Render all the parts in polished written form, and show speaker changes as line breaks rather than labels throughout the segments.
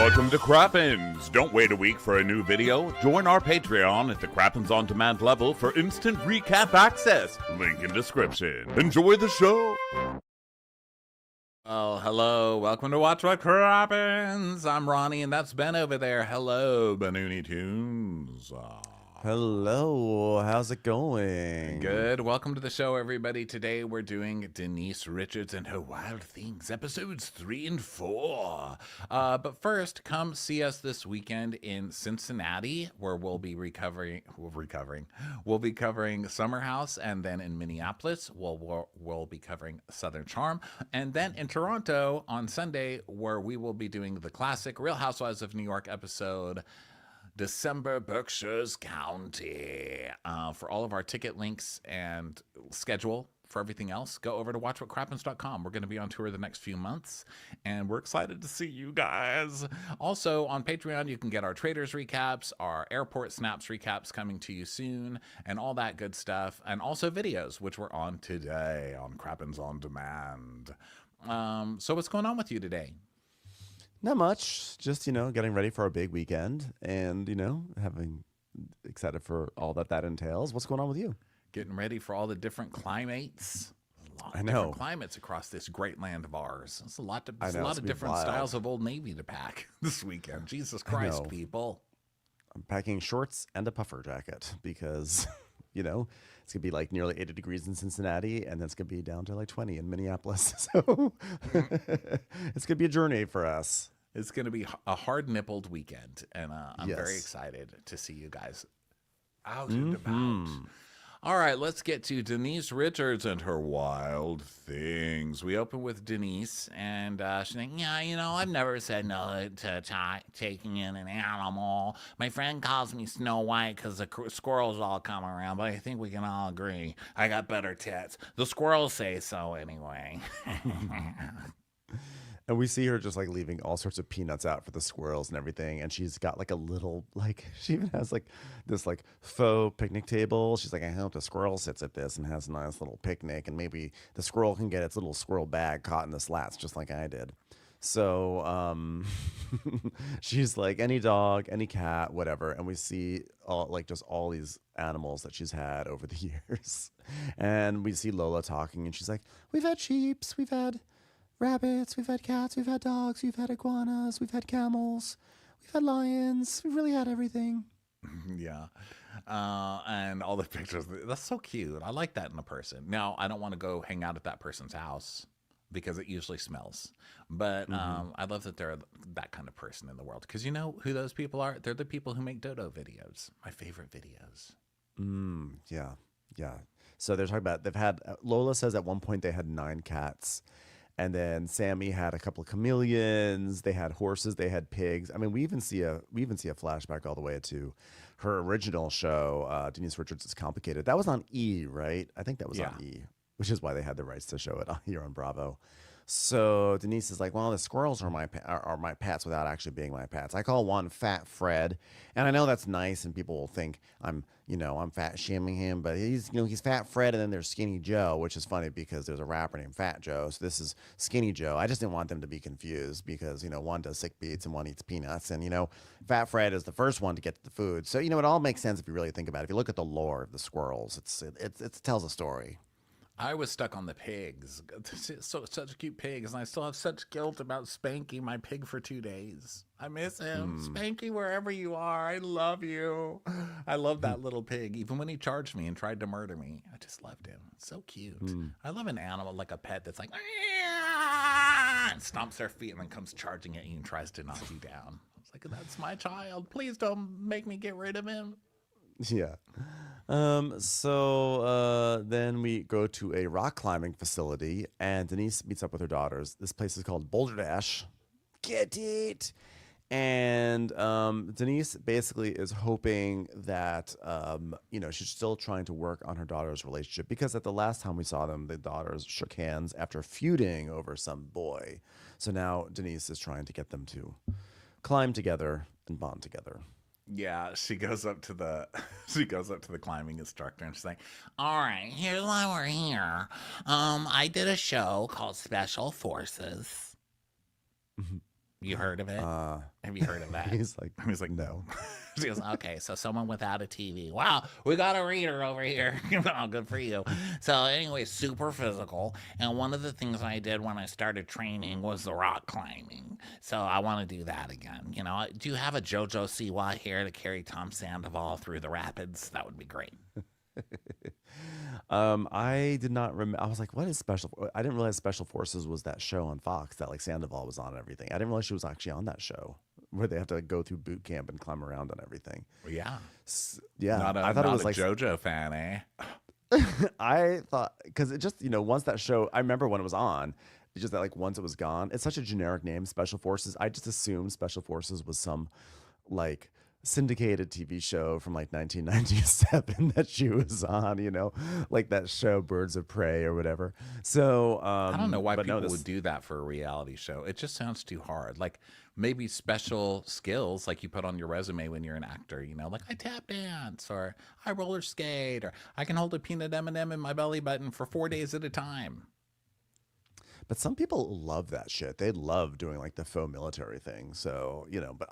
Welcome to Crappens. Don't wait a week for a new video. Join our Patreon at the Crappens On Demand level for instant recap access. Link in description. Enjoy the show.
Oh, hello. Welcome to Watch What Crappens. I'm Ronnie, and that's Ben over there. Hello, Banoony Tunes.
Hello, how's it going?
Good. Welcome to the show, everybody. Today we're doing Denise Richards and Her Wild Things, episodes 3 and 4. But first, come see us this weekend in Cincinnati, where we'll be covering Summer House, and then in Minneapolis, we'll be covering Southern Charm, and then in Toronto on Sunday, where we will be doing the classic Real Housewives of New York episode, December Berkshires County. For all of our ticket links and schedule for everything else, go over to watchwhatcrappens.com. We're going to be on tour the next few months, and we're excited to see you guys. Also, on Patreon, you can get our traders recaps, our airport snaps recaps coming to you soon, and all that good stuff, and also videos, which we're on today on Crappens On Demand. So what's going on with you today?
Not much, just, getting ready for a big weekend and, excited for all that entails. What's going on with you?
Getting ready for all the different climates. A lot of
I know.
different climates across this great land of ours. It's a lot of different styles of Old Navy to pack this weekend. Jesus Christ, people.
I'm packing shorts and a puffer jacket because, it's going to be like nearly 80 degrees in Cincinnati, and then it's going to be down to like 20 in Minneapolis. So it's going to be a journey for us.
It's going to be a hard-nippled weekend, and I'm
Yes.
very excited to see you guys out and about. All right, let's get to Denise Richards and Her Wild Things. We open with Denise, and she's like, I've never said no to taking in an animal. My friend calls me Snow White because the squirrels all come around, but I think we can all agree I got better tits. The squirrels say so anyway.
And we see her just like leaving all sorts of peanuts out for the squirrels and everything. And she's got like a little, she even has like this like faux picnic table. She's like, I hope the squirrel sits at this and has a nice little picnic. And maybe the squirrel can get its little squirrel bag caught in the slats, just like I did. So she's like, any dog, any cat, whatever. And we see all these animals that she's had over the years. And we see Lola talking, and she's like, we've had sheeps, we've had rabbits, we've had cats, we've had dogs, we've had iguanas, we've had camels, we've had lions, we've really had everything.
Yeah. And all the pictures, that's so cute. I like that in a person. Now, I don't want to go hang out at that person's house because it usually smells. But I love that they're that kind of person in the world. Because you know who those people are? They're the people who make dodo videos. My favorite videos.
Yeah. So they're talking about, Lola says at one point they had 9 cats. And then Sammy had a couple of chameleons. They had horses. They had pigs. I mean, we even see a flashback all the way to her original show, Denise Richards is Complicated. That was on E, right? I think that was on E, which is why they had the rights to show it here on Bravo. So Denise is like, well, the squirrels are my pets without actually being my pets. I call one Fat Fred, and I know that's nice, and people will think I'm fat shaming him, but he's Fat Fred, and then there's Skinny Joe, which is funny because there's a rapper named Fat Joe, so this is Skinny Joe. I just didn't want them to be confused because one does sick beats and one eats peanuts, and Fat Fred is the first one to get to the food. So it all makes sense if you really think about it. If you look at the lore of the squirrels, it tells a story.
I was stuck on the pigs. Such cute pigs, and I still have such guilt about Spanky, my pig, for 2 days. I miss him. Spanky, wherever you are, I love you. I love that little pig. Even when he charged me and tried to murder me, I just loved him. So cute. I love an animal like a pet that's like, and stomps their feet and then comes charging at you and tries to knock you down. It's like, that's my child. Please don't make me get rid of him.
Yeah. So then we go to a rock climbing facility, and Denise meets up with her daughters. This place is called Boulder Dash. Get it? And Denise basically is hoping that, she's still trying to work on her daughter's relationship, because at the last time we saw them, the daughters shook hands after feuding over some boy. So now Denise is trying to get them to climb together and bond together.
Yeah, she goes up to the climbing instructor and she's like, all right, here's why we're here. I did a show called Special Forces. You heard of it? Have you heard of that?
He's like, no.
She goes, okay, so someone without a TV. Wow, we got a reader over here. Oh, good for you. So anyway, super physical. And one of the things I did when I started training was the rock climbing. So I want to do that again. Do you have a JoJo Siwa here to carry Tom Sandoval through the rapids? That would be great.
I did not remember. I was like, what is I didn't realize Special Forces was that show on Fox that like Sandoval was on and everything. I didn't realize she was actually on that show where they have to go through boot camp and climb around and everything.
Yeah.
Yeah.
I thought
it was
like JoJo fan,
eh? I thought, because it just, once that show, I remember when it was on, it's just that like once it was gone, it's such a generic name, Special Forces. I just assumed Special Forces was some like syndicated TV show from like 1997 that she was on, like that show Birds of Prey or whatever. So
I don't know why people would do that for a reality show. It just sounds too hard. Like maybe special skills like you put on your resume when you're an actor, like I tap dance or I roller skate or I can hold a peanut M&M in my belly button for 4 days at a time.
But some people love that shit. They love doing like the faux military thing. So, but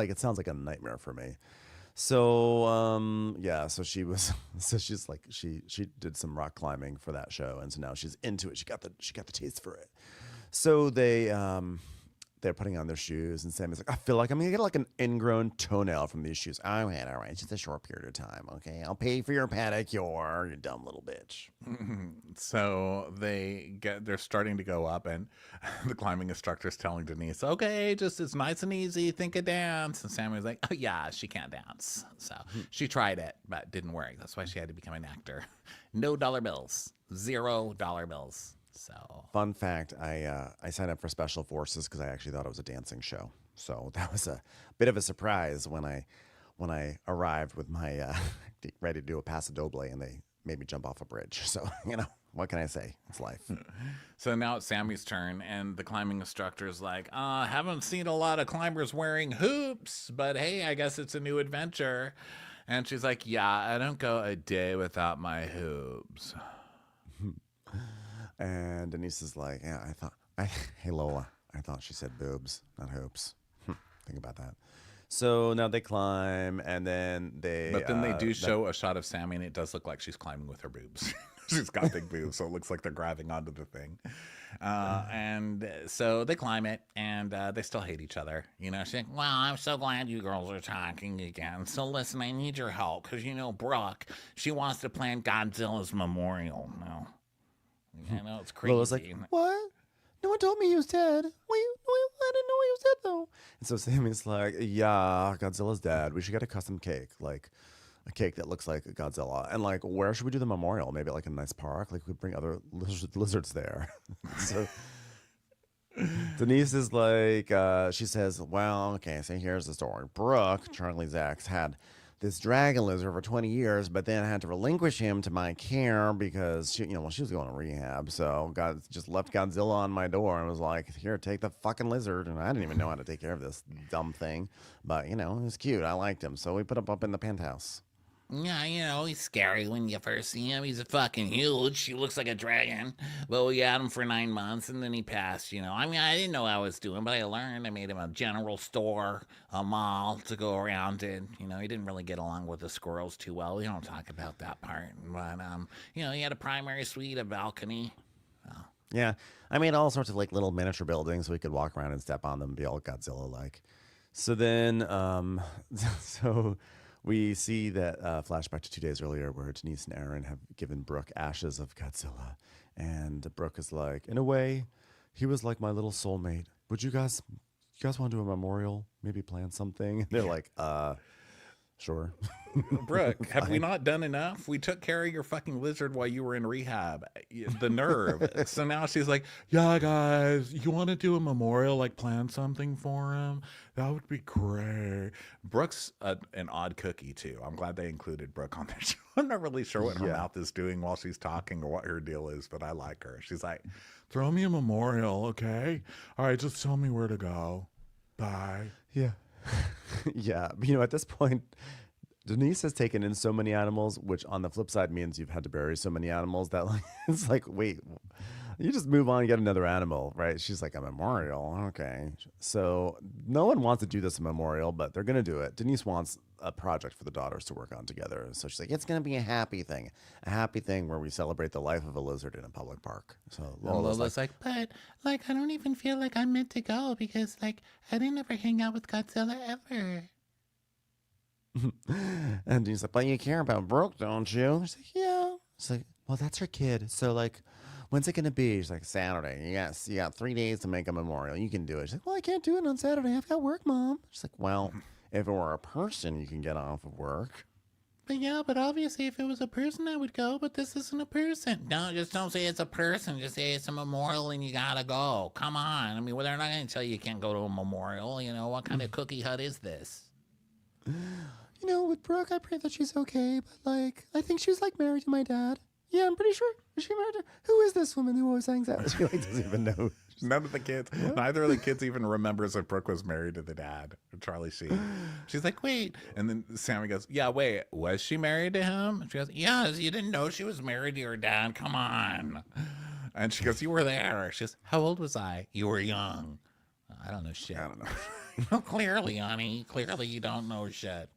it sounds like a nightmare for me. So, yeah, so she's like, she did some rock climbing for that show. And so now she's into it. She got the taste for it. So they're putting on their shoes, and Sammy's like, I feel like I'm gonna get like an ingrown toenail from these shoes. All right, it's just a short period of time, okay? I'll pay for your pedicure, you dumb little bitch.
So they're starting to go up, and the climbing instructor's telling Denise, okay, just it's nice and easy, think of dance. And Sammy's like, oh yeah, she can't dance. So she tried it, but didn't work. That's why she had to become an actor. No dollar bills, $0 bills. So
fun fact, I signed up for Special Forces because I actually thought it was a dancing show. So that was a bit of a surprise when I arrived with my ready to do a paso doble, and they made me jump off a bridge. So what can I say? It's life.
So now it's Sammy's turn, and the climbing instructor's like, haven't seen a lot of climbers wearing hoops, but hey, I guess it's a new adventure. And she's like, yeah, I don't go a day without my hoops.
And Denise is like, yeah, hey Lola, I thought she said boobs, not hoops. Think about that. So now they climb, and then
But then they do show a shot of Sammy, and it does look like she's climbing with her boobs. She's got big boobs, so it looks like they're grabbing onto the thing. And so they climb it, and they still hate each other. She's like, well, I'm so glad you girls are talking again. So listen, I need your help, because Brooke, she wants to plan Godzilla's memorial now. I know it's crazy.
Lola's like, what? No one told me he was dead. I didn't know he was dead though. And so Sammy's like, yeah, Godzilla's dead. We should get a custom cake, like a cake that looks like Godzilla. And like, where should we do the memorial? Maybe like a nice park. Like we bring other lizards there. So Denise is like, she says, well, okay, so here's the story. Brooke, Charlie's ex, had this dragon lizard for 20 years, but then I had to relinquish him to my care because she was going to rehab. So God just left Godzilla on my door and was like, here, take the fucking lizard. And I didn't even know how to take care of this dumb thing, but it was cute. I liked him. So we put him up in the penthouse.
Yeah, he's scary when you first see him. He's fucking huge. He looks like a dragon. But we had him for 9 months, and then he passed, I didn't know what I was doing, but I learned. I made him a general store, a mall to go around in. He didn't really get along with the squirrels too well. We don't talk about that part. But, he had a primary suite, a balcony. Oh.
Yeah, I made all sorts of, like, little miniature buildings so we could walk around and step on them and be all Godzilla-like. So then, we see that flashback to 2 days earlier where Denise and Aaron have given Brooke ashes of Godzilla. And Brooke is like, in a way, he was like my little soulmate. Would you guys want to do a memorial? Maybe plan something? And they're like, sure.
Brooke, have we not done enough? We took care of your fucking lizard while you were in rehab. The nerve. So now she's like, yeah, guys, you want to do a memorial, like plan something for him? That would be great. Brooke's an odd cookie, too. I'm glad they included Brooke on their show. I'm not really sure what her mouth is doing while she's talking or what her deal is, but I like her. She's like, throw me a memorial, okay? All right, just tell me where to go. Bye.
Yeah. Yeah. At this point, Denise has taken in so many animals, which on the flip side means you've had to bury so many animals that like, it's like, wait, You just move on and get another animal, right? She's like, a memorial. Okay. So no one wants to do this memorial, but they're going to do it. Denise wants a project for the daughters to work on together. So she's like, it's going to be a happy thing where we celebrate the life of a lizard in a public park. So
Lola's like, but like, I don't even feel like I'm meant to go because like, I didn't ever hang out with Godzilla ever.
And he's like, but you care about Brooke, don't you? She's like, yeah. It's like, well, that's her kid. So like, when's it gonna be? She's like, Saturday. Yes, you got 3 days to make a memorial. You can do it. She's like, well, I can't do it on Saturday. I've got work, Mom. She's like, well, if it were a person, you can get off of work.
But yeah, but obviously if it was a person, I would go, but this isn't a person. No, just don't say it's a person. Just say it's a memorial and you gotta go. Come on. I mean, well, they're not gonna tell you can't go to a memorial. You know, what kind of cookie hut is this?
You know, with Brooke, I pray that she's okay, but like, I think she's like married to my dad. Yeah, I'm pretty sure. Is she married to? Who is this woman who always hangs out? She like doesn't even know.
None of the kids, neither of the kids even remembers if Brooke was married to the dad, Charlie Sheen. She's like, wait. And then Sammy goes, yeah, wait, was she married to him? And she goes, yes, you didn't know she was married to your dad. Come on. And she goes, you were there. She goes, how old was I? You were young. I don't know shit.
I don't know.
No, clearly, honey. Clearly you don't know shit.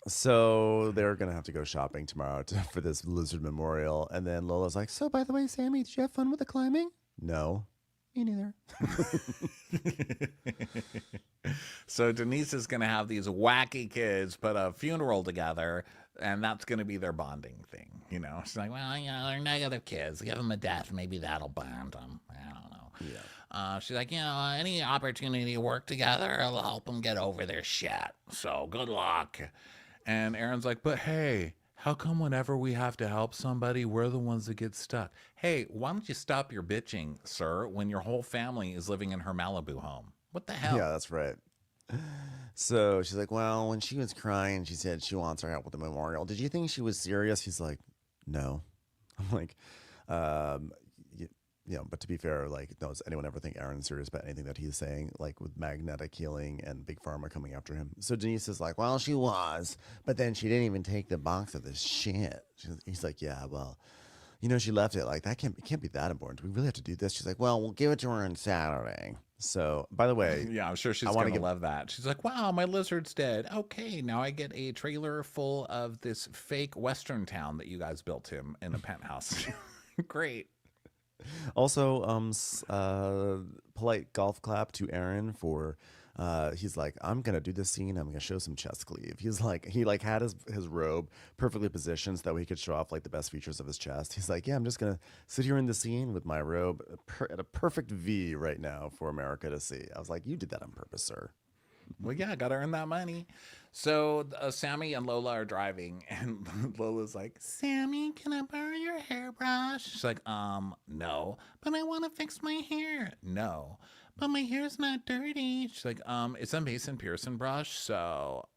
So they're going to have to go shopping tomorrow for this lizard memorial. And then Lola's like, so by the way, Sammy, did you have fun with the climbing? No. Me neither.
So Denise is going to have these wacky kids put a funeral together, and that's going to be their bonding thing. You know, she's like, well, you know, they're negative kids. Give them a death. Maybe that'll bond them. I don't know.
Yeah.
She's like, you know, any opportunity to work together will help them get over their shit. So good luck. And Aaron's like, but hey, how come whenever we have to help somebody, we're the ones that get stuck? Hey, why don't you stop your bitching, sir, when your whole family is living in her Malibu home? What the hell?
Yeah, that's right. So she's like, well, when she was crying, she said she wants our help with the memorial. Did you think she was serious? He's like, no. I'm like, you know, but to be fair, like, does anyone ever think Aaron's serious about anything that he's saying, like with magnetic healing and Big Pharma coming after him? So Denise is like, well, she was, but then she didn't even take the box of this shit. He's like, yeah, well, you know, she left it. Like, that can't be that important. Do we really have to do this? She's like, well, we'll give it to her on Saturday. So, by the way,
yeah, I'm sure she's going to love that. She's like, wow, my lizard's dead. Okay, now I get a trailer full of this fake Western town that you guys built him in a penthouse. Great.
Also, polite golf clap to Aaron for, he's like, I'm going to do this scene. I'm going to show some chest cleave. He's like, he like had his robe perfectly positioned so that way he could show off like the best features of his chest. He's like, yeah, I'm just going to sit here in the scene with my robe at a perfect V right now for America to see. I was like, you did that on purpose, sir.
Well, yeah, got to earn that money. So Sammy and Lola are driving, and Lola's like, Sammy, can I borrow your hairbrush? She's like, no, but I want to fix my hair. No, but my hair's not dirty. She's like, it's a Mason Pearson brush, so...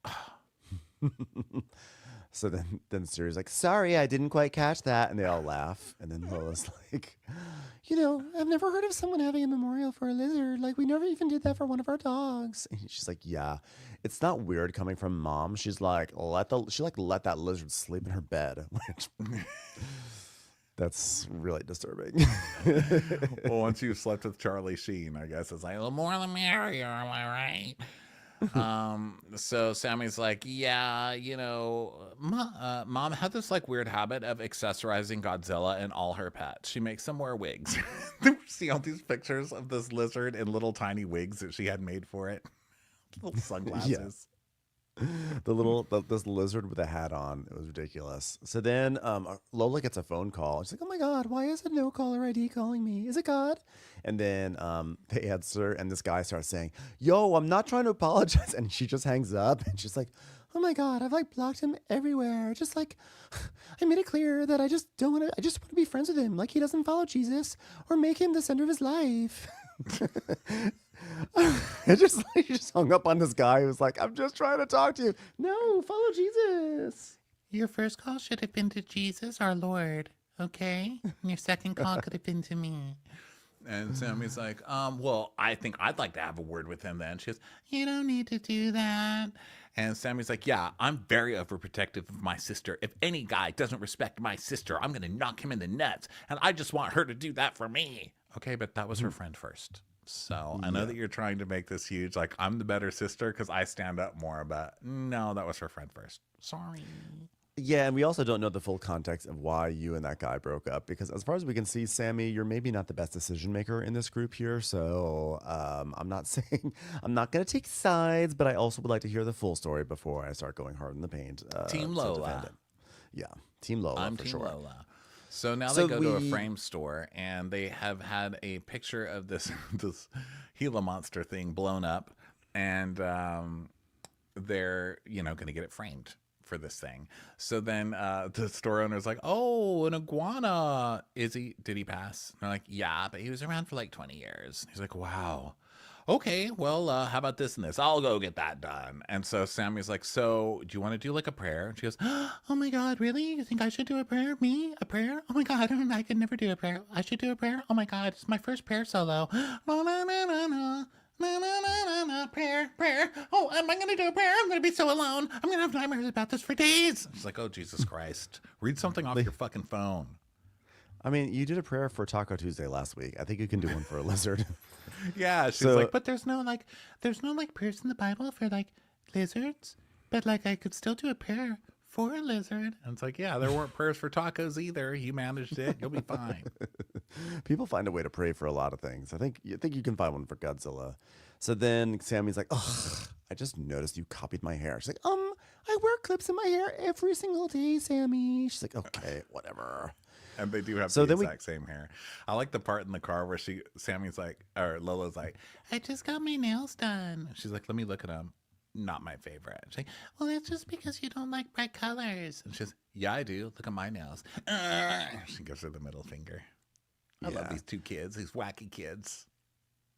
So then Siri's like, sorry, I didn't quite catch that. And they all laugh. And then Lola's like, you know, I've never heard of someone having a memorial for a lizard. Like, we never even did that for one of our dogs. And she's like, yeah, it's not weird coming from Mom. She's like, let that lizard sleep in her bed. Which, that's really disturbing.
Well, once you've slept with Charlie Sheen, I guess it's like, the more the merrier, am I right? So Sammy's like, yeah, you know, Mom had this like weird habit of accessorizing Godzilla and all her pets. She makes them wear wigs. See all these pictures of this lizard in little tiny wigs that she had made for it. Little sunglasses.
Yeah. This lizard with a hat on. It was ridiculous. So then Lola gets a phone call. She's like, oh my God, why is it no caller ID calling me? Is it God? And then they answer, and this guy starts saying, yo, I'm not trying to apologize. And she just hangs up, and she's like, oh my God, I've like blocked him everywhere. Just like, I made it clear that I just want to be friends with him. Like, he doesn't follow Jesus or make him the center of his life. He just hung up on this guy who was like, I'm just trying to talk to you. No, follow Jesus.
Your first call should have been to Jesus, our Lord, okay? And your second call could have been to me. And Sammy's like, well, I think I'd like to have a word with him then. She goes, you don't need to do that. And Sammy's like, yeah, I'm very overprotective of my sister. If any guy doesn't respect my sister, I'm going to knock him in the nuts. And I just want her to do that for me. Okay, but that was her friend first. So I know that you're trying to make this huge, like, I'm the better sister because I stand up more, but no, that was her friend first. Sorry.
Yeah, and we also don't know the full context of why you and that guy broke up, because as far as we can see, Sammy, you're maybe not the best decision maker in this group here. So I'm not saying I'm not going to take sides, but I also would like to hear the full story before I start going hard in the paint.
Team Lola.
Yeah, Team Lola
I'm
for
Team
sure.
Lola. So now
So
they go to a frame store and they have had a picture of this this Gila monster thing blown up, and they're going to get it framed for this thing. So then the store owner's like, "Oh, an iguana. Did he pass?" And they're like, "Yeah, but he was around for like 20 years." He's like, "Wow. Okay, well, how about this and this? I'll go get that done." And so Sammy's like, "So do you want to do like a prayer?" And she goes, "Oh my God, really? You think I should do a prayer? Me? A prayer? Oh my God, I could never do a prayer. I should do a prayer? Oh my God, it's my first prayer solo. Na, na, na, na, na. Na, na, na, na, na. Prayer. Oh, am I going to do a prayer? I'm going to be so alone. I'm going to have nightmares about this for days." She's like, "Oh, Jesus Christ. Read something off your fucking phone."
I mean, you did a prayer for Taco Tuesday last week. I think you can do one for a lizard.
Yeah, she's like, "But there's no prayers in the Bible for like lizards, but like I could still do a prayer for a lizard." And it's like, yeah, there weren't prayers for tacos either. You managed it. You'll be fine.
People find a way to pray for a lot of things. I think you can find one for Godzilla. So then Sammy's like, "Oh, I just noticed you copied my hair." She's like, "I wear clips in my hair every single day, Sammy." She's like, "Okay, whatever."
And they do have the exact same hair. I like the part in the car where Sammy's like, or Lola's like, "I just got my nails done." She's like, "Let me look at them." "Not my favorite." She's like, "Well, it's just because you don't like bright colors." And she's, "Yeah, I do. Look at my nails." She gives her the middle finger. I love these two kids, these wacky kids.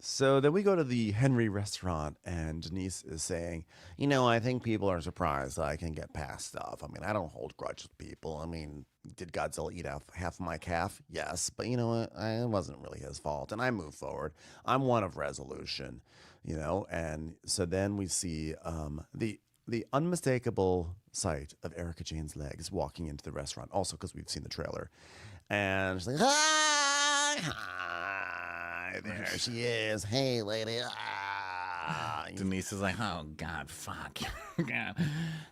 So then we go to the Henry restaurant, and Denise is saying, "I think people are surprised that I can get past stuff. I mean, I don't hold grudges with people. I mean, did Godzilla eat half of my calf? Yes, but you know what? It wasn't really his fault, and I move forward. I'm one of resolution, And so then we see the unmistakable sight of Erica Jane's legs walking into the restaurant, also because we've seen the trailer. And she's like, "Hi, there she is. Hey, lady."
Denise is like, "Oh, God, fuck." God.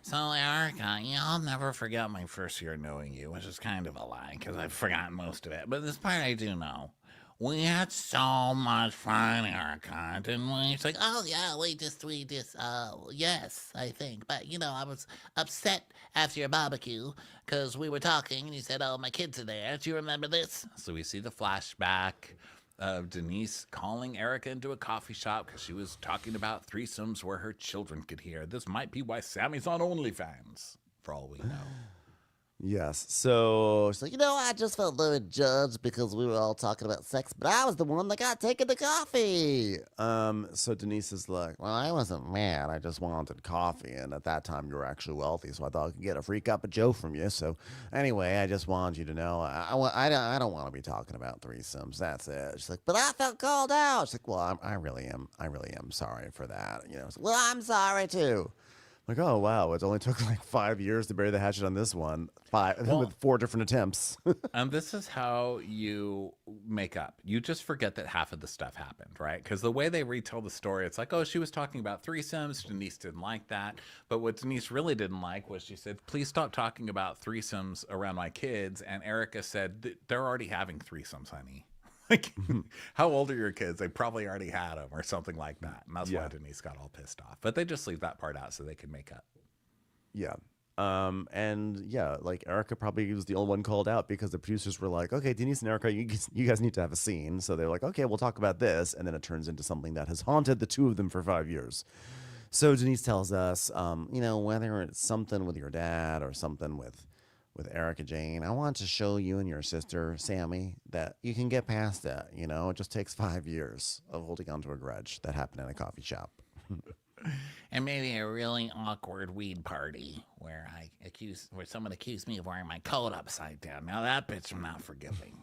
"So, Erica, I'll never forget my first year knowing you," which is kind of a lie because I've forgotten most of it. But this part I do know. "We had so much fun, Erica, didn't we?" She's like, "Oh, yeah, we just, yes, I think. But, I was upset after your barbecue because we were talking and you said, 'Oh, my kids are there. Do you remember this?'" So we see the flashback of Denise calling Erica into a coffee shop because she was talking about threesomes where her children could hear. This might be why Sammy's on OnlyFans, for all we know.
Yes. So she's like, I just felt very judged because we were all talking about sex, but I was the one that got taken to coffee. So Denise is like, "Well, I wasn't mad. I just wanted coffee. And at that time, you were actually wealthy, so I thought I could get a free cup of Joe from you. So anyway, I just wanted you to know I don't want to be talking about threesomes. That's it." She's like, "But I felt called out." She's like, "Well, I really am sorry for that. She's like, "Well, I'm sorry too." Like, oh, wow, it only took like 5 years to bury the hatchet on this one. With 4 different attempts.
And this is how you make up. You just forget that half of the stuff happened, right? Because the way they retell the story, it's like, oh, she was talking about threesomes. Denise didn't like that. But what Denise really didn't like was she said, "Please stop talking about threesomes around my kids." And Erica said, "They're already having threesomes, honey." Like, how old are your kids? They probably already had them or something like that. And that's why Denise got all pissed off. But they just leave that part out so they can make up.
Yeah. Like Erica probably was the only one called out because the producers were like, "Okay, Denise and Erica, you guys need to have a scene." So they're like, "Okay, we'll talk about this." And then it turns into something that has haunted the two of them for 5 years. So Denise tells us, whether it's something with your dad or something with Erica Jane, I want to show you and your sister, Sammy, that you can get past it. It just takes 5 years of holding on to a grudge that happened in a coffee shop.
And maybe a really awkward weed party where someone accused me of wearing my coat upside down. Now that bitch I'm not forgiving.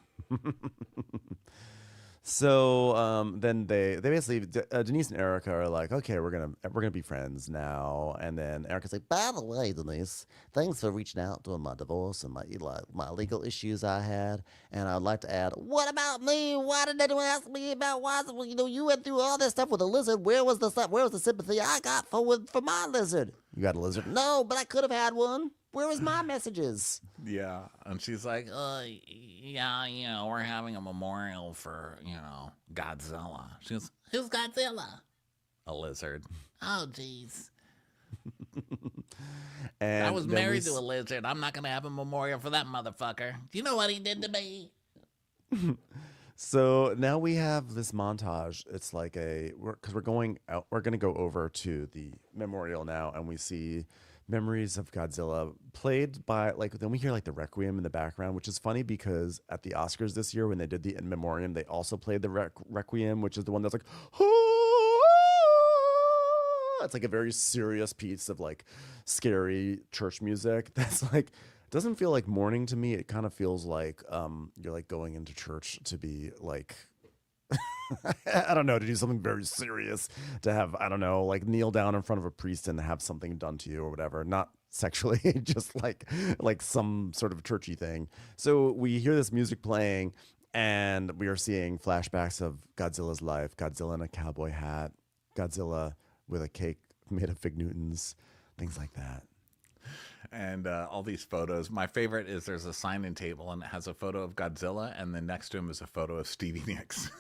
So then they basically Denise and Erica are like, okay, we're gonna be friends now. And then Erica's like, by the way, Denise, thanks for reaching out during my divorce and my legal issues I had. And I'd like to add, what about me? Why didn't anyone ask me about why? You went through all this stuff with a lizard. Where was the stuff? Where was the sympathy I got for my lizard? You got a lizard? No, but I could have had one. Where was my messages?
Yeah, and she's like, yeah, we're having a memorial for, Godzilla. She goes, who's Godzilla? A lizard. Oh, jeez.
And
I was married to a lizard. I'm not going to have a memorial for that motherfucker. Do you know what he did to me?
So now we have this montage. It's like because we're going out. We're going to go over to the memorial now, and we see memories of Godzilla played by then we hear the Requiem in the background, which is funny because at the Oscars this year when they did the In Memoriam, they also played the Requiem, which is the one that's like, it's like a very serious piece of scary church music that's doesn't feel like mourning to me. It kind of feels like you're going into church to be I don't know, to do something very serious, to have, I don't know, kneel down in front of a priest and have something done to you or whatever. Not sexually, just like some sort of churchy thing. So we hear this music playing and we are seeing flashbacks of Godzilla's life. Godzilla in a cowboy hat, Godzilla with a cake made of Fig Newtons, things like that.
And all these photos. My favorite is there's a sign-in table and it has a photo of Godzilla and then next to him is a photo of Stevie Nicks.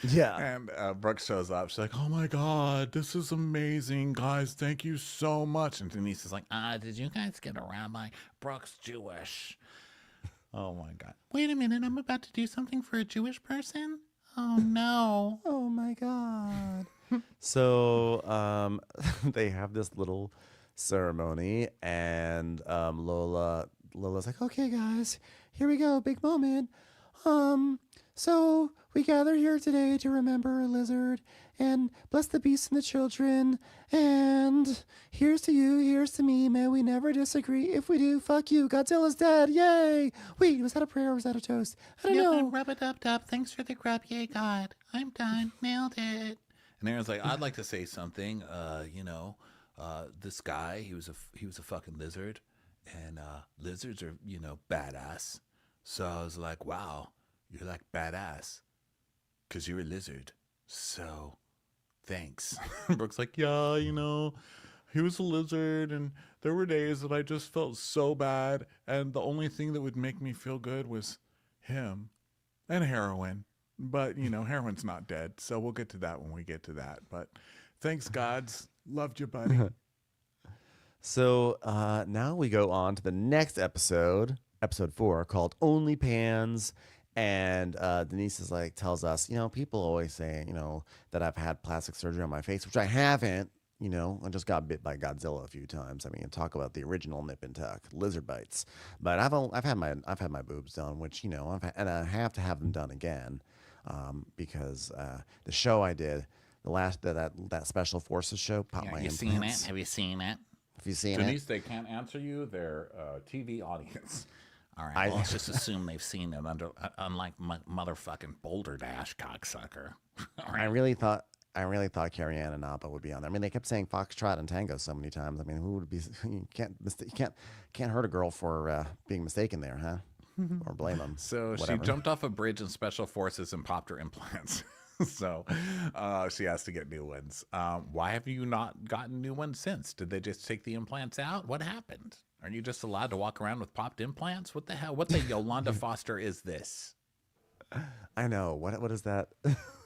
Yeah.
And Brooke shows up. She's like, oh my God, this is amazing, guys. Thank you so much. And Denise is like, did you guys get a rabbi? Brooke's Jewish. Oh my God. Wait a minute, I'm about to do something for a Jewish person? Oh no.
Oh my God. So they have this little ceremony and Lola's like, okay guys, here we go, big moment. So we gather here today to remember a lizard and bless the beasts and the children. And here's to you, here's to me. May we never disagree. If we do, fuck you. Godzilla's dead. Yay. Wait, was that a prayer or was that a toast? I don't know.
Rub-a-dub-dub. Thanks for the grub. Yay, God. I'm done. Nailed it. And Aaron's like, I'd like to say something. This guy, he was a fucking lizard. And lizards are, badass. So I was like, wow, you're badass. Because you're a lizard. So, thanks. Brooke's like, yeah, he was a lizard, and there were days that I just felt so bad, and the only thing that would make me feel good was him and heroin. But, heroin's not dead, so we'll get to that when we get to that. But thanks, gods. Loved you, buddy.
So now we go on to the next episode 4, called Only Pans. And Denise is tells us, people always say, that I've had plastic surgery on my face, which I haven't. I just got bit by Godzilla a few times. I mean, talk about the original nip and tuck, lizard bites. But I've had my boobs done, which and I have to have them done again, because the show I did, the last that Special Forces show, popped my implants.
Seen it? Have you seen it?
Have you seen it?
Denise, they can't answer you. They're TV audience. All right, well, let's just assume they've seen it unlike motherfucking Boulder Dash, cocksucker. All right.
I really thought Carrie Ann and Appa would be on there. I mean, they kept saying Foxtrot and Tango so many times. I mean, who would be? You can't hurt a girl for being mistaken there, huh? Or blame them.
So
whatever.
She jumped off a bridge in Special Forces and popped her implants. So she has to get new ones. Why have you not gotten new ones since? Did they just take the implants out? What happened? Are you just allowed to walk around with popped implants? What the hell? What the Yolanda Foster is this?
I know. What is that?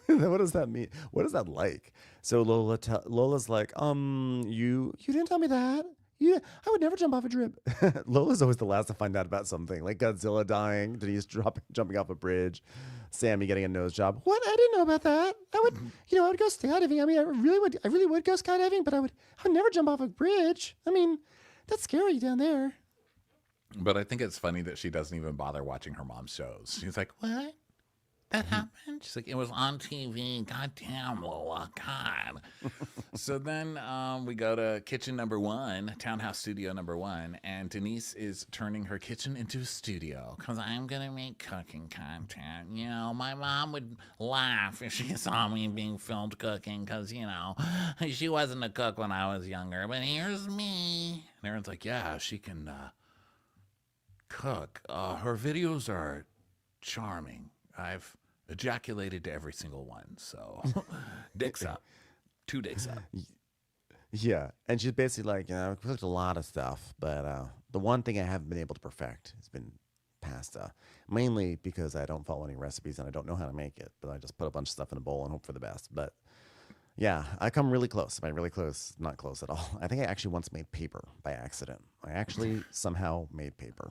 What does that mean? What is that like? So Lola's like, you didn't tell me that. I would never jump off a drip. Lola's always the last to find out about something, like Godzilla dying, Denise jumping off a bridge, Sammy getting a nose job. What? I didn't know about that. I would, I would go skydiving. I mean, I really would go skydiving, but I would never jump off a bridge. I mean, that's scary down there.
But I think it's funny that she doesn't even bother watching her mom's shows. She's like, what? that happened? She's like, it was on TV. God damn, Lola. God. So then we go to kitchen number 1, townhouse studio number 1, and Denise is turning her kitchen into a studio because I'm going to make cooking content. You know, my mom would laugh if she saw me being filmed cooking because, you know, she wasn't a cook when I was younger, but here's me. And Aaron's like, yeah, she can cook. Her videos are charming. I've ejaculated to every single one, so dicks up. 2 dicks up.
Yeah, and she's basically like, you know, I've cooked a lot of stuff, but the one thing I haven't been able to perfect has been pasta, mainly because I don't follow any recipes and I don't know how to make it, but I just put a bunch of stuff in a bowl and hope for the best. But yeah, I come really close. By really close, not close at all. I think I actually once made paper by accident. I actually somehow made paper.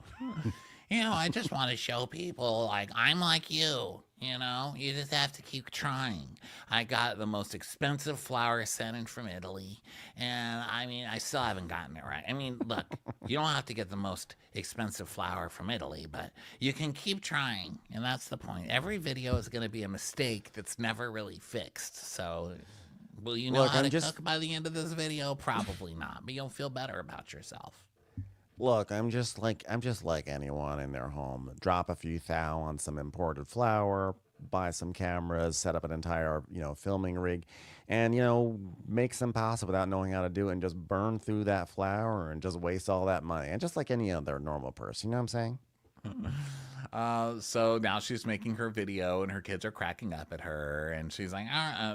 You know, I just want to show people, like, I'm like you. You know, you just have to keep trying. I got the most expensive flour sent in from Italy, and I mean, I still haven't gotten it right. I mean, look, you don't have to get the most expensive flour from Italy, but you can keep trying, and that's the point. Every video is going to be a mistake that's never really fixed, so will you know how to cook by the end of this video? Probably not, but you'll feel better about yourself.
Look, I'm just like anyone in their home. Drop a few thou on some imported flour, buy some cameras, set up an entire, you know, filming rig, and, you know, make some pasta without knowing how to do it and just burn through that flour and just waste all that money. And just like any other normal person, you know what I'm saying?
So now she's making her video and her kids are cracking up at her, and she's like,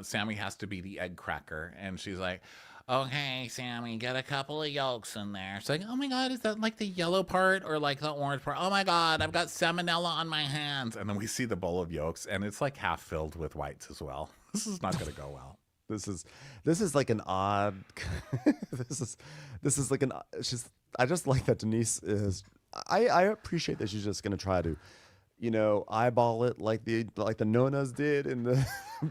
Sammy has to be the egg cracker, and she's like, okay, Sammy, get a couple of yolks in there. It's like, oh my God, is that like the yellow part or like the orange part? Oh my God, I've got salmonella on my hands. And then we see the bowl of yolks, and it's like half filled with whites as well. This is not going to go well.
This is like an odd. this is like an. I just like that Denise is. I appreciate that she's just going to try to, you know, eyeball it like the Nonas did in the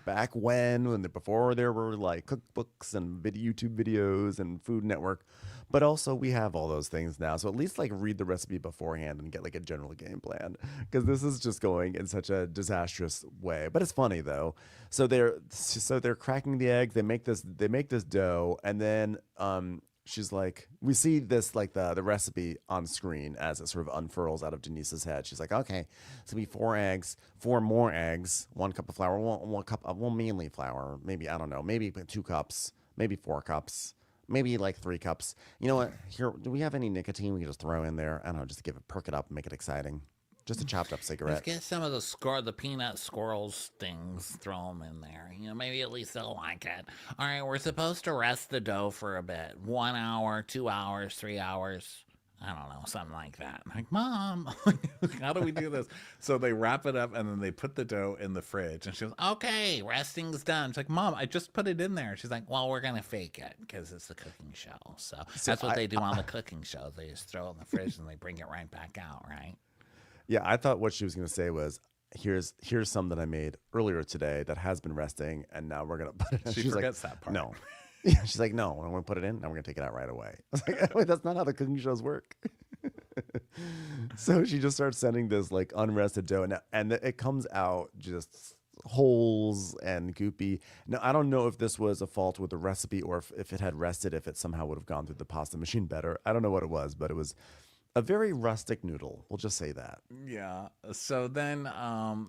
back before there were like cookbooks and YouTube videos and Food Network, but also we have all those things now. So at least like read the recipe beforehand and get like a general game plan, because this is just going in such a disastrous way. But it's funny though. So they're cracking the egg. They make this dough, and then she's like, we see this, like the recipe on screen as it sort of unfurls out of Denise's head. She's like, okay, it's gonna be 4 eggs, 4 more eggs, 1 cup of flour, 1 cup of, well, mainly flour, maybe, I don't know, maybe 2 cups, maybe 4 cups, maybe like 3 cups. You know what? Here, do we have any nicotine we can just throw in there? I don't know, just to perk it up and make it exciting. Just a chopped up cigarette.
Let's get some of the peanut squirrels things, throw them in there. You know, maybe at least they'll like it. All right, we're supposed to rest the dough for a bit. 1 hour, 2 hours, 3 hours. I don't know, something like that. I'm like, Mom, how do we do this? So they wrap it up, and then they put the dough in the fridge. And she goes, okay, resting's done. She's like, Mom, I just put it in there. She's like, well, we're going to fake it because it's a cooking show. So that's what they do on the cooking show. They just throw it in the fridge, and they bring it right back out, right?
Yeah, I thought what she was going to say was, here's some that I made earlier today that has been resting, and now we're going to put it in.
She forgets that part.
No. Yeah, she's like, no, I'm going to put it in, and we're going to take it out right away. I was like, wait, that's not how the cooking shows work. So she just starts sending this like unrested dough, and it comes out just holes and goopy. Now, I don't know if this was a fault with the recipe or if it had rested, if it somehow would have gone through the pasta machine better. I don't know what it was, but it was a very rustic noodle. We'll just say that.
Yeah. So then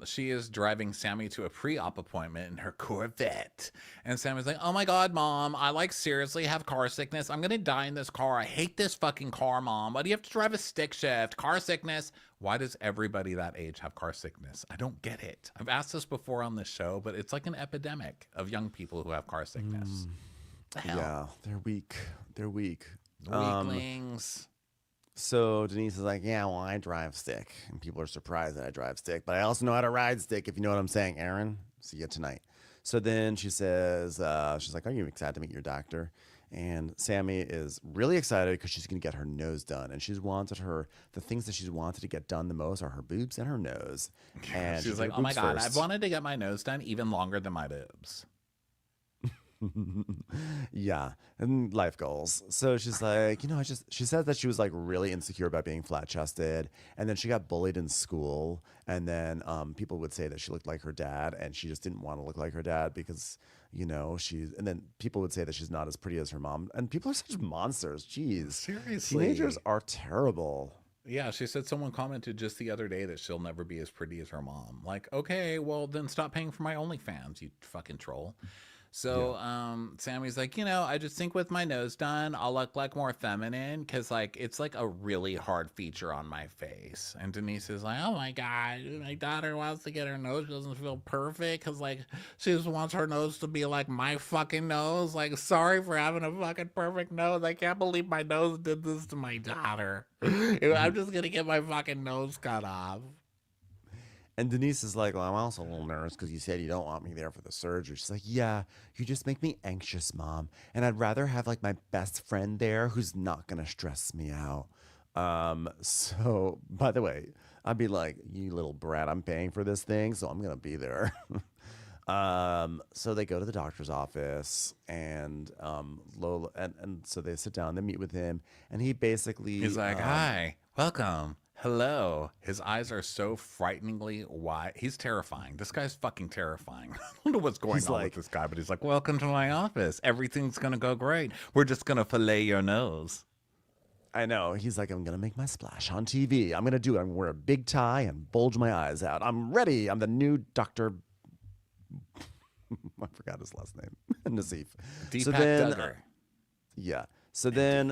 she is driving Sammy to a pre-op appointment in her Corvette. And Sammy's like, oh my God, Mom, I like seriously have car sickness. I'm going to die in this car. I hate this fucking car, Mom. Why do you have to drive a stick shift? Car sickness. Why does everybody that age have car sickness? I don't get it. I've asked this before on this show, but it's like an epidemic of young people who have car sickness. The hell?
Yeah, they're weak. They're weak.
Weaklings.
So Denise is like, yeah, well, I drive stick. And people are surprised that I drive stick. But I also know how to ride stick, if you know what I'm saying, Aaron. See you tonight. So then she says, she's like, are you excited to meet your doctor? And Sammy is really excited because she's going to get her nose done. And the things that she's wanted to get done the most are her boobs and her nose. And
she's like, oh my God, I've wanted to get my nose done even longer than my boobs.
Yeah, and life goals. So she's like, she said that she was like really insecure about being flat chested, and then she got bullied in school, and then people would say that she looked like her dad, and she just didn't want to look like her dad because and then people would say that she's not as pretty as her mom, and people are such monsters. Jeez,
Seriously.
teenagers are terrible.
Yeah, she said someone commented just the other day that she'll never be as pretty as her mom. Like, okay, well then stop paying for my OnlyFans, you fucking troll. So Sammy's like, I just think with my nose done, I'll look like more feminine because like it's like a really hard feature on my face. And Denise is like, oh my God, my daughter wants to get her nose. She doesn't feel perfect because like she just wants her nose to be like my fucking nose. Like, sorry for having a fucking perfect nose. I can't believe my nose did this to my daughter. I'm just going to get my fucking nose cut off.
And Denise is like, well, I'm also a little nervous because you said you don't want me there for the surgery. She's like, yeah, you just make me anxious, Mom. And I'd rather have like my best friend there who's not going to stress me out. So, by the way, I'd be like, you little brat, I'm paying for this thing, so I'm going to be there. So they go to the doctor's office and Lola, and so they sit down, they meet with him, and he basically...
He's like, hi, welcome. Hello. His eyes are so frighteningly wide. He's terrifying. This guy's fucking terrifying. I don't know what's going on with this guy, but he's like, welcome to my office. Everything's going to go great. We're just going to fillet your nose.
I know. He's like, I'm going to make my splash on TV. I'm going to do it. I'm going to wear a big tie and bulge my eyes out. I'm ready. I'm the new Dr. I forgot his last name. Nassif.
Deepak Duggar.
Yeah. So then,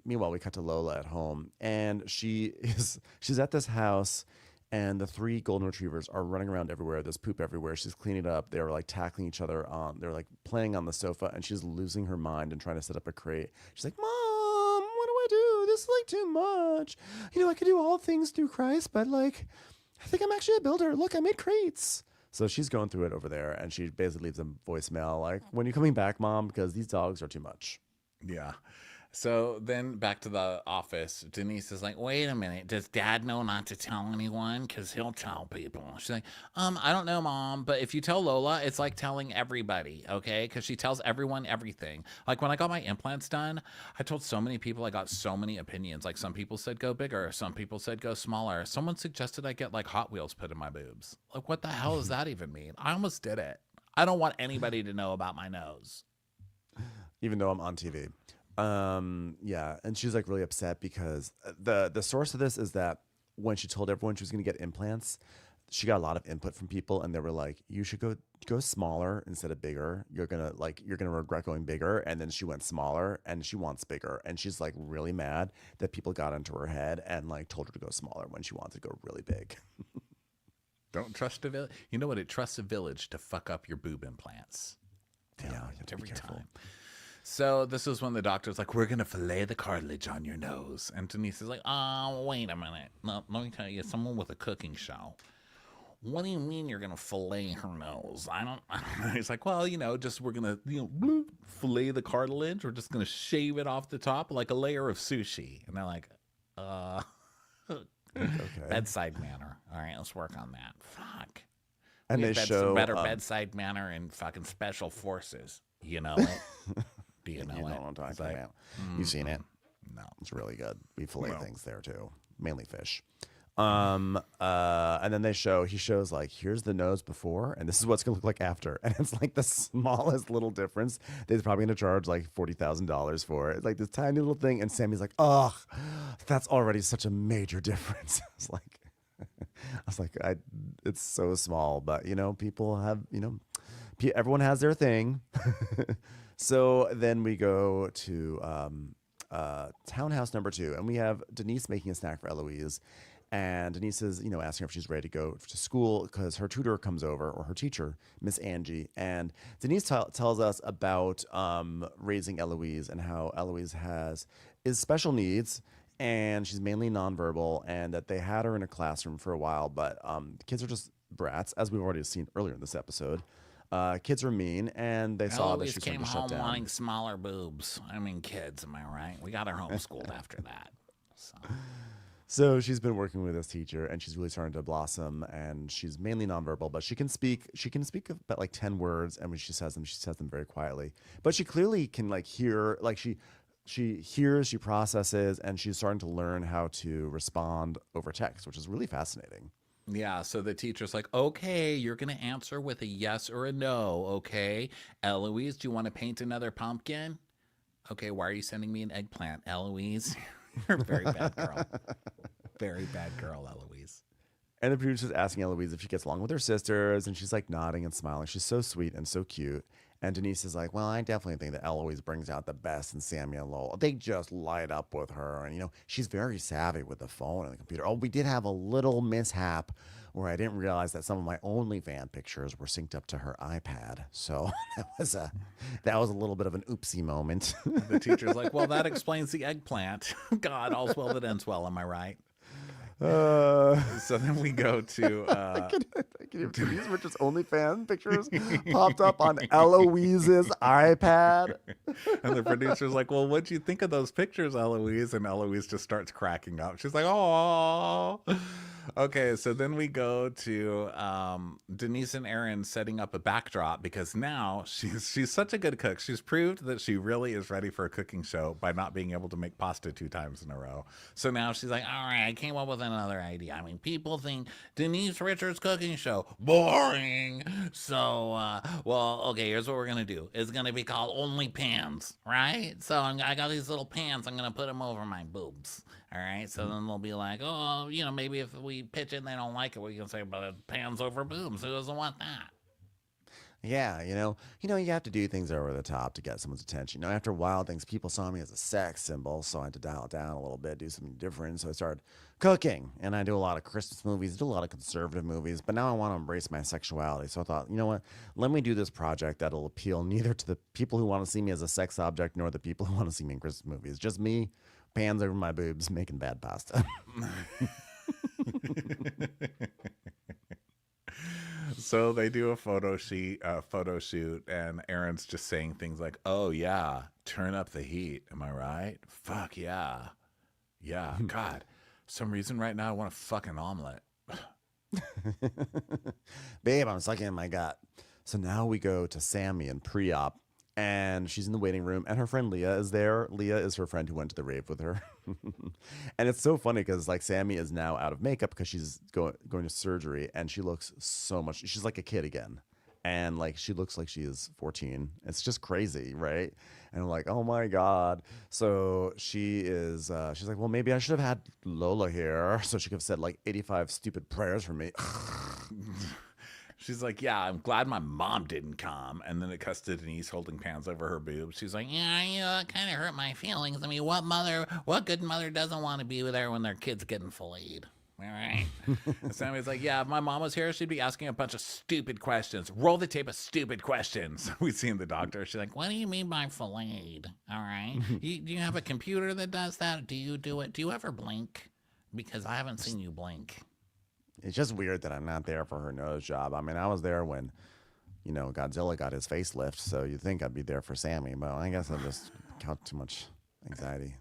meanwhile, we cut to Lola at home, and she's at this house, and the 3 golden retrievers are running around everywhere. There's poop everywhere. She's cleaning it up. They're like tackling each other. They're like playing on the sofa, and she's losing her mind and trying to set up a crate. She's like, Mom, what do I do? This is like too much. I could do all things through Christ, but like, I think I'm actually a builder. Look, I made crates. So she's going through it over there, and she basically leaves a voicemail like, when are you coming back, Mom? Because these dogs are too much.
Yeah. So then back to the office, Denise is like, wait a minute, does Dad know not to tell anyone? Because he'll tell people. She's like, I don't know, Mom, but if you tell Lola, it's like telling everybody, okay? Because she tells everyone everything. Like when I got my implants done, I told so many people, I got so many opinions. Like some people said go bigger, some people said go smaller. Someone suggested I get like Hot Wheels put in my boobs. Like what the hell does that even mean? I almost did it. I don't want anybody to know about my nose.
Even though I'm on TV. Yeah, and she's like really upset because the source of this is that when she told everyone she was going to get implants, she got a lot of input from people, and they were like, you should go smaller instead of bigger. You're gonna regret going bigger. And then she went smaller, and she wants bigger, and she's like really mad that people got into her head and like told her to go smaller when she wanted to go really big.
Don't trust a village. You know what? It trusts a village to fuck up your boob implants.
Yeah,
every time. So this is when the doctor's like, we're going to fillet the cartilage on your nose. And Denise is like, oh, wait a minute. No, let me tell you, someone with a cooking show. What do you mean you're going to fillet her nose? I don't know. He's like, well, just we're going to, fillet the cartilage. We're just going to shave it off the top like a layer of sushi. And they're like, okay. Bedside manner. All right, let's work on that. Fuck.
And they show
better bedside manner in fucking special forces. You know it? Do you know
what I'm talking about? You've seen it?
No.
It's really good. We fillet things there too, mainly fish. And then he shows like, here's the nose before, and this is what's gonna look like after, and it's like the smallest little difference. They're probably gonna charge like $40,000 for it. It's like this tiny little thing, and Sammy's like, oh, that's already such a major difference. It's so small, but people have, everyone has their thing. So then we go to townhouse number 2, and we have Denise making a snack for Eloise. And Denise is, asking her if she's ready to go to school because her tutor comes over, or her teacher, Miss Angie. And Denise tells us about raising Eloise and how Eloise is special needs, and she's mainly nonverbal, and that they had her in a classroom for a while, but kids are just brats, as we've already seen earlier in this episode. Kids are mean, and they saw that she started to shut down.
Came home wanting smaller boobs. I mean, kids, am I right? We got her homeschooled after that. So.
So she's been working with this teacher, and she's really starting to blossom. And she's mainly nonverbal, but she can speak. She can speak about like 10 words, and when she says them very quietly. But she clearly can like hear. Like she hears, she processes, and she's starting to learn how to respond over text, which is really fascinating.
Yeah, so the teacher's like, okay, you're going to answer with a yes or a no, okay? Eloise, do you want to paint another pumpkin? Okay, why are you sending me an eggplant, Eloise? You're a very bad girl. Very bad girl, Eloise.
And the producer's asking Eloise if she gets along with her sisters, and she's like nodding and smiling. She's so sweet and so cute. And Denise is like, well, I definitely think that Eloise brings out the best in Sammy and Lola. They just light up with her. And, she's very savvy with the phone and the computer. Oh, we did have a little mishap where I didn't realize that some of my OnlyFans pictures were synced up to her iPad. So that was a little bit of an oopsie moment.
The teacher's like, well, that explains the eggplant. God, all's well that ends well, am I right? So then we go to
These were just OnlyFans pictures popped up on Eloise's iPad.
And the producer's like, well, what'd you think of those pictures, Eloise? And Eloise just starts cracking up. She's like, oh. Okay, so then we go to Denise and Aaron setting up a backdrop because now she's such a good cook. She's proved that she really is ready for a cooking show by not being able to make pasta 2 times in a row. So now she's like, all right, I came up with another idea. I mean, people think Denise Richards' cooking show, boring. So, well, okay, here's what we're going to do. It's going to be called Only Pans, right? So I got these little pans. I'm going to put them over my boobs. All right, so then they'll be like, oh, maybe if we pitch it and they don't like it, we can say, but it pans over boobs. Who doesn't want that?
Yeah, you have to do things over the top to get someone's attention. After Wild Things, people saw me as a sex symbol, so I had to dial it down a little bit, do something different. So I started cooking, and I do a lot of Christmas movies, do a lot of conservative movies, but now I want to embrace my sexuality. So I thought, you know what? Let me do this project that'll appeal neither to the people who want to see me as a sex object nor the people who want to see me in Christmas movies. Just me, pans over my boobs, making bad pasta.
So they do a photo shoot, and Aaron's just saying things like, oh yeah, turn up the heat. Am I right? Fuck yeah. Yeah, God. Some reason right now I want a fucking omelet.
Babe, I'm sucking in my gut. So now we go to Sammy in pre-op, and she's in the waiting room, and her friend Leah is there. Leah is her friend who went to the rave with her. And it's so funny because like Sammy is now out of makeup because she's going to surgery, and she looks so much. She's like a kid again, and like she looks like she is 14. It's just crazy, right? And I'm like, oh my god. So she is. She's like, well, maybe I should have had Lola here, so she could have said like 85 stupid prayers for me.
She's like, yeah, I'm glad my mom didn't come. And then it cuts to Denise holding pans over her boobs. She's like, yeah, it kind of hurt my feelings. I mean, what good mother doesn't want to be there when their kid's getting filleted? All right. And Sammy's like, yeah, if my mom was here, she'd be asking a bunch of stupid questions. Roll the tape of stupid questions. We see in the doctor. She's like, what do you mean by filleted? All right. Do you have a computer that does that? Do you do it? Do you ever blink? Because I haven't seen you blink.
It's just weird that I'm not there for her nose job. I mean, I was there when, Godzilla got his facelift, so you'd think I'd be there for Sammy, but I guess I just got too much anxiety.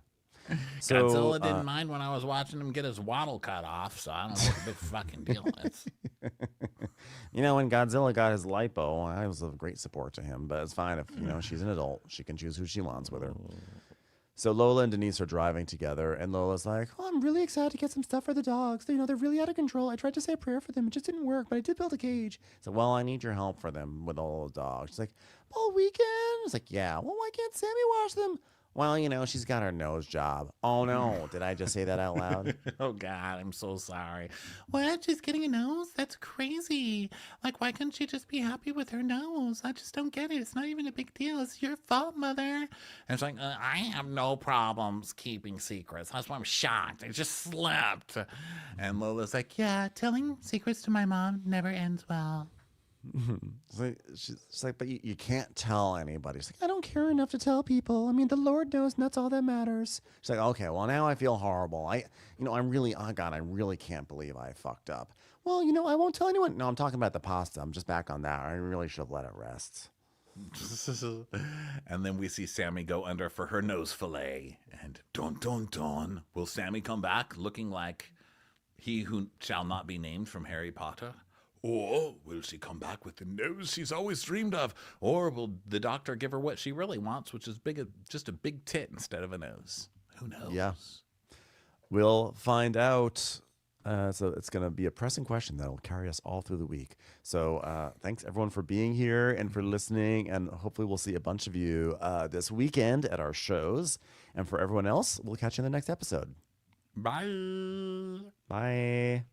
So,
Godzilla didn't mind when I was watching him get his waddle cut off, so I don't know what the big fucking deal is.
When Godzilla got his lipo, I was of great support to him, but it's fine if, she's an adult. She can choose who she wants with her. So Lola and Denise are driving together, and Lola's like, oh, I'm really excited to get some stuff for the dogs. They're really out of control. I tried to say a prayer for them. It just didn't work, but I did build a cage. So, well, I need your help for them with all those dogs. She's like, all weekend? It's like, yeah. Well, why can't Sammy wash them? Well, she's got her nose job. Oh, no. Did I just say that out loud?
Oh, God, I'm so sorry. What? She's getting a nose? That's crazy. Like, why couldn't she just be happy with her nose? I just don't get it. It's not even a big deal. It's your fault, Mother. And it's like, I have no problems keeping secrets. That's why I'm shocked. I just slept. And Lola's like, yeah, telling secrets to my mom never ends well.
She's like, but you can't tell anybody. She's like, I don't care enough to tell people. I mean, the Lord knows, and that's all that matters. She's like, okay, well, now I feel horrible. I'm really, oh God, I really can't believe I fucked up. Well, I won't tell anyone. No, I'm talking about the pasta. I'm just back on that. I really should have let it rest.
And then we see Sammy go under for her nose fillet. And dun. Will Sammy come back looking like he who shall not be named from Harry Potter? Or will she come back with the nose she's always dreamed of? Or will the doctor give her what she really wants, which is just a big tit instead of a nose? Who knows?
Yeah. We'll find out. So it's going to be a pressing question that will carry us all through the week. So thanks, everyone, for being here and for listening. And hopefully we'll see a bunch of you this weekend at our shows. And for everyone else, we'll catch you in the next episode.
Bye.
Bye.